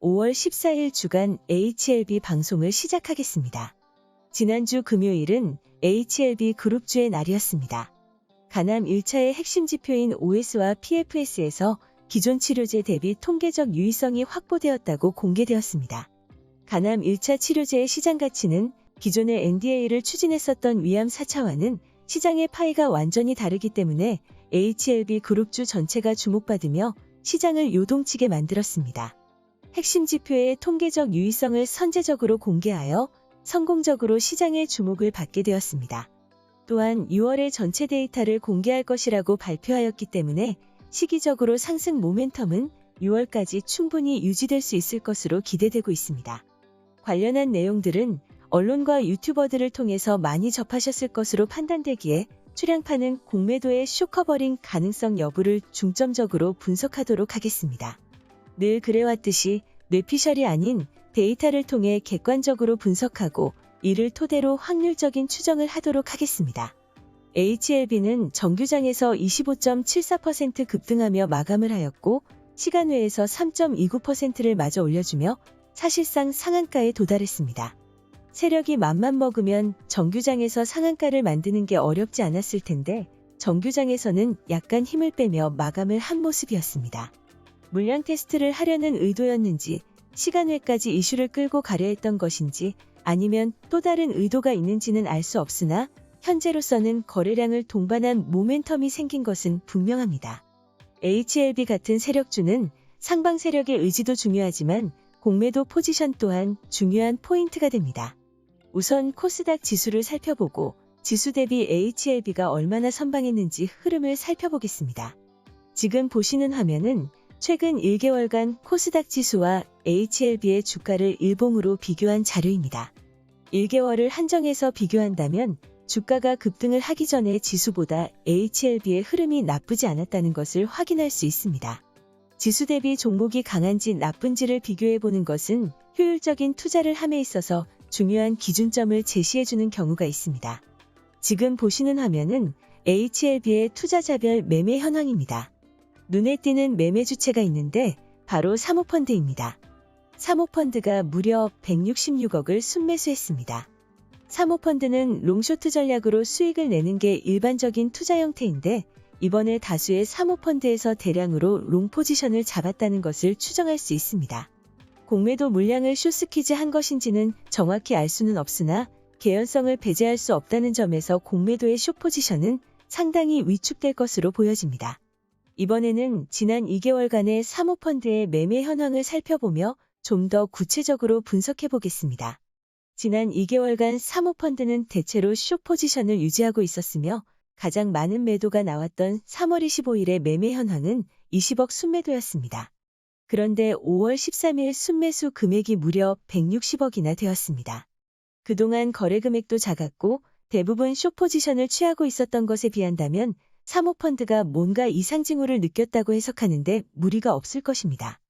5월 14일 주간 HLB 방송을 시작하겠습니다. 지난주 금요일은 HLB 그룹주의 날이었습니다. 간암 1차의 핵심 지표인 OS와 PFS에서 기존 치료제 대비 통계적 유의성이 확보되었다고 공개되었습니다. 간암 1차 치료제의 시장 가치는 기존의 NDA를 추진했었던 위암 4차와는 시장의 파이가 완전히 다르기 때문에 HLB 그룹주 전체가 주목받으며 시장을 요동치게 만들었습니다. 핵심 지표의 통계적 유의성을 선제적으로 공개하여 성공적으로 시장의 주목을 받게 되었습니다. 또한 6월에 전체 데이터를 공개할 것이라고 발표하였기 때문에 시기적으로 상승 모멘텀은 6월까지 충분히 유지될 수 있을 것으로 기대되고 있습니다. 관련한 내용들은 언론과 유튜버들을 통해서 많이 접하셨을 것으로 판단되기에 출향파는 공매도의 쇼커버링 가능성 여부를 중점적으로 분석하도록 하겠습니다. 늘 그래왔듯이 뇌피셜이 아닌 데이터를 통해 객관적으로 분석하고 이를 토대로 확률적인 추정을 하도록 하겠습니다. HLB는 정규장에서 25.74% 급등하며 마감을 하였고 시간외에서 3.29%를 마저 올려주며 사실상 상한가에 도달했습니다. 세력이 맘만 먹으면 정규장에서 상한가를 만드는 게 어렵지 않았을 텐데 정규장에서는 약간 힘을 빼며 마감을 한 모습이었습니다. 물량 테스트를 하려는 의도였는지 시간외까지 이슈를 끌고 가려 했던 것인지 아니면 또 다른 의도가 있는지는 알 수 없으나 현재로서는 거래량을 동반한 모멘텀이 생긴 것은 분명합니다. HLB 같은 세력주는 상방 세력의 의지도 중요하지만 공매도 포지션 또한 중요한 포인트가 됩니다. 우선 코스닥 지수를 살펴보고 지수 대비 HLB가 얼마나 선방했는지 흐름을 살펴보겠습니다. 지금 보시는 화면은 최근 1개월간 코스닥 지수와 HLB의 주가를 일봉으로 비교한 자료입니다. 1개월을 한정해서 비교한다면 주가가 급등을 하기 전에 지수보다 HLB의 흐름이 나쁘지 않았다는 것을 확인할 수 있습니다. 지수 대비 종목이 강한지 나쁜지를 비교해보는 것은 효율적인 투자를 함에 있어서 중요한 기준점을 제시해주는 경우가 있습니다. 지금 보시는 화면은 HLB의 투자자별 매매 현황입니다. 눈에 띄는 매매 주체가 있는데 바로 사모펀드입니다. 사모펀드가 무려 166억을 순매수했습니다. 사모펀드는 롱쇼트 전략으로 수익을 내는 게 일반적인 투자 형태인데 이번에 다수의 사모펀드에서 대량으로 롱 포지션을 잡았다는 것을 추정할 수 있습니다. 공매도 물량을 숏스퀴즈 한 것인지는 정확히 알 수는 없으나 개연성을 배제할 수 없다는 점에서 공매도의 숏 포지션은 상당히 위축될 것으로 보여집니다. 이번에는 지난 2개월간의 사모펀드의 매매 현황을 살펴보며 좀 더 구체적으로 분석해 보겠습니다. 지난 2개월간 사모펀드는 대체로 숏 포지션을 유지하고 있었으며 가장 많은 매도가 나왔던 3월 25일의 매매 현황은 20억 순매도였습니다. 그런데 5월 13일 순매수 금액이 무려 160억이나 되었습니다. 그동안 거래 금액도 작았고 대부분 숏 포지션을 취하고 있었던 것에 비한다면 사모펀드가 뭔가 이상 징후를 느꼈다고 해석하는데 무리가 없을 것입니다.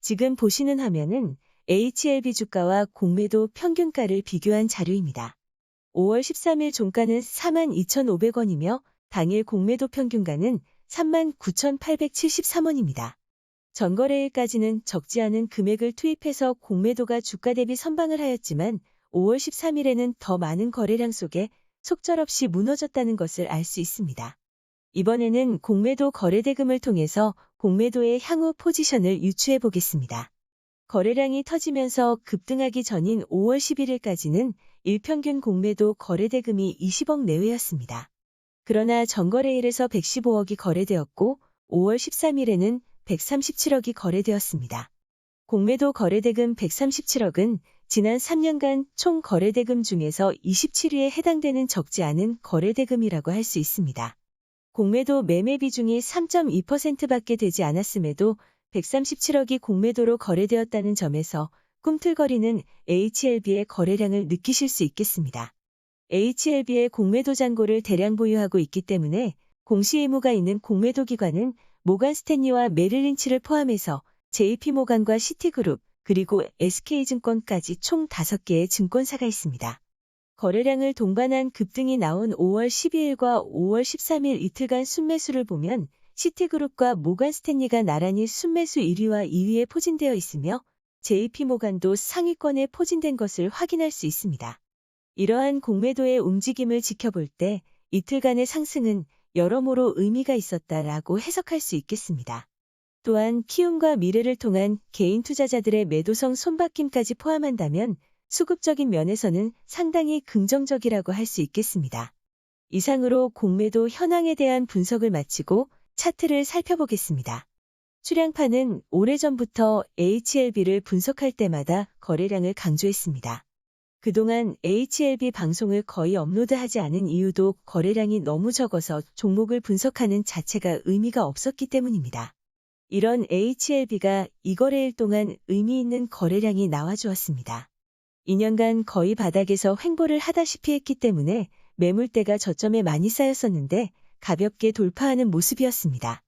지금 보시는 화면은 HLB 주가와 공매도 평균가를 비교한 자료입니다. 5월 13일 종가는 42,500원이며 당일 공매도 평균가는 39,873원입니다. 전거래일까지는 적지 않은 금액을 투입해서 공매도가 주가 대비 선방을 하였지만 5월 13일에는 더 많은 거래량 속에 속절없이 무너졌다는 것을 알 수 있습니다. 이번에는 공매도 거래대금을 통해서 공매도의 향후 포지션을 유추해 보겠습니다. 거래량이 터지면서 급등하기 전인 5월 11일까지는 일평균 공매도 거래대금이 20억 내외였습니다. 그러나 전거래일에서 115억이 거래되었고 5월 13일에는 137억이 거래되었습니다. 공매도 거래대금 137억은 지난 3년간 총 거래대금 중에서 27위에 해당되는 적지 않은 거래대금이라고 할 수 있습니다. 공매도 매매 비중이 3.2%밖에 되지 않았음에도 137억이 공매도로 거래되었다는 점에서 꿈틀거리는 HLB의 거래량을 느끼실 수 있겠습니다. HLB의 공매도 잔고를 대량 보유하고 있기 때문에 공시 의무가 있는 공매도 기관은 모간 스탠리와 메릴 린치를 포함해서 JP모간과 시티그룹 그리고 SK증권까지 총 5개의 증권사가 있습니다. 거래량을 동반한 급등이 나온 5월 12일과 5월 13일 이틀간 순매수를 보면 시티그룹과 모간 스탠리가 나란히 순매수 1위와 2위에 포진되어 있으며 JP모간도 상위권에 포진된 것을 확인할 수 있습니다. 이러한 공매도의 움직임을 지켜볼 때 이틀간의 상승은 여러모로 의미가 있었다라고 해석할 수 있겠습니다. 또한 키움과 미래를 통한 개인 투자자들의 매도성 손바뀜까지 포함한다면 수급적인 면에서는 상당히 긍정적이라고 할 수 있겠습니다. 이상으로 공매도 현황에 대한 분석을 마치고 차트를 살펴보겠습니다. 출향파는 오래전부터 HLB를 분석할 때마다 거래량을 강조했습니다. 그동안 HLB 방송을 거의 업로드하지 않은 이유도 거래량이 너무 적어서 종목을 분석하는 자체가 의미가 없었기 때문입니다. 이런 HLB가 이 거래일 동안 의미 있는 거래량이 나와주었습니다. 2년간 거의 바닥에서 횡보를 하다시피 했기 때문에 매물대가 저점에 많이 쌓였었는데 가볍게 돌파하는 모습이었습니다.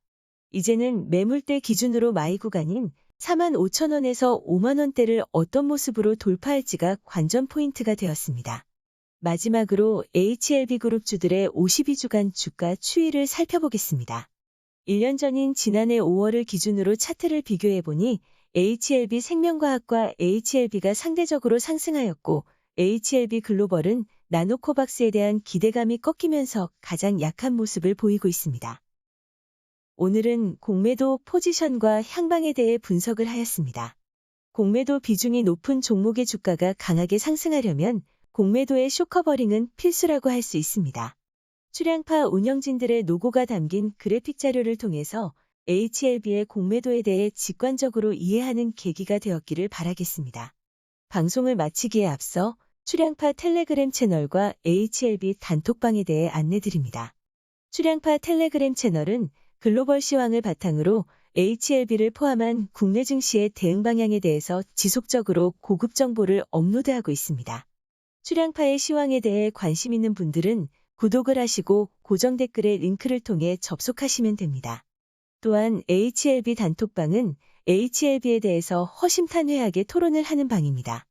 이제는 매물대 기준으로 마이 구간인 45,000원에서 5만원대를 어떤 모습으로 돌파할지가 관전 포인트가 되었습니다. 마지막으로 HLB그룹주들의 52주간 주가 추이를 살펴보겠습니다. 1년 전인 지난해 5월을 기준으로 차트를 비교해보니 HLB 생명과학과 HLB가 상대적으로 상승하였고 HLB 글로벌은 나노코박스에 대한 기대감이 꺾이면서 가장 약한 모습을 보이고 있습니다. 오늘은 공매도 포지션과 향방에 대해 분석을 하였습니다. 공매도 비중이 높은 종목의 주가가 강하게 상승하려면 공매도의 숏커버링은 필수라고 할 수 있습니다. 출향파 운영진들의 노고가 담긴 그래픽 자료를 통해서 HLB의 공매도에 대해 직관적으로 이해하는 계기가 되었기를 바라겠습니다. 방송을 마치기에 앞서 출향파 텔레그램 채널과 HLB 단톡방에 대해 안내드립니다. 출향파 텔레그램 채널은 글로벌 시황을 바탕으로 HLB를 포함한 국내 증시의 대응 방향에 대해서 지속적으로 고급 정보를 업로드하고 있습니다. 출향파의 시황에 대해 관심 있는 분들은 구독을 하시고 고정 댓글의 링크를 통해 접속하시면 됩니다. 또한 HLB 단톡방은 HLB에 대해서 허심탄회하게 토론을 하는 방입니다.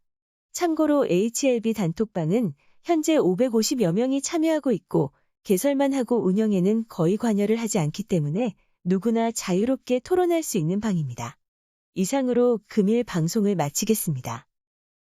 참고로 HLB 단톡방은 현재 550여 명이 참여하고 있고 개설만 하고 운영에는 거의 관여를 하지 않기 때문에 누구나 자유롭게 토론할 수 있는 방입니다. 이상으로 금일 방송을 마치겠습니다.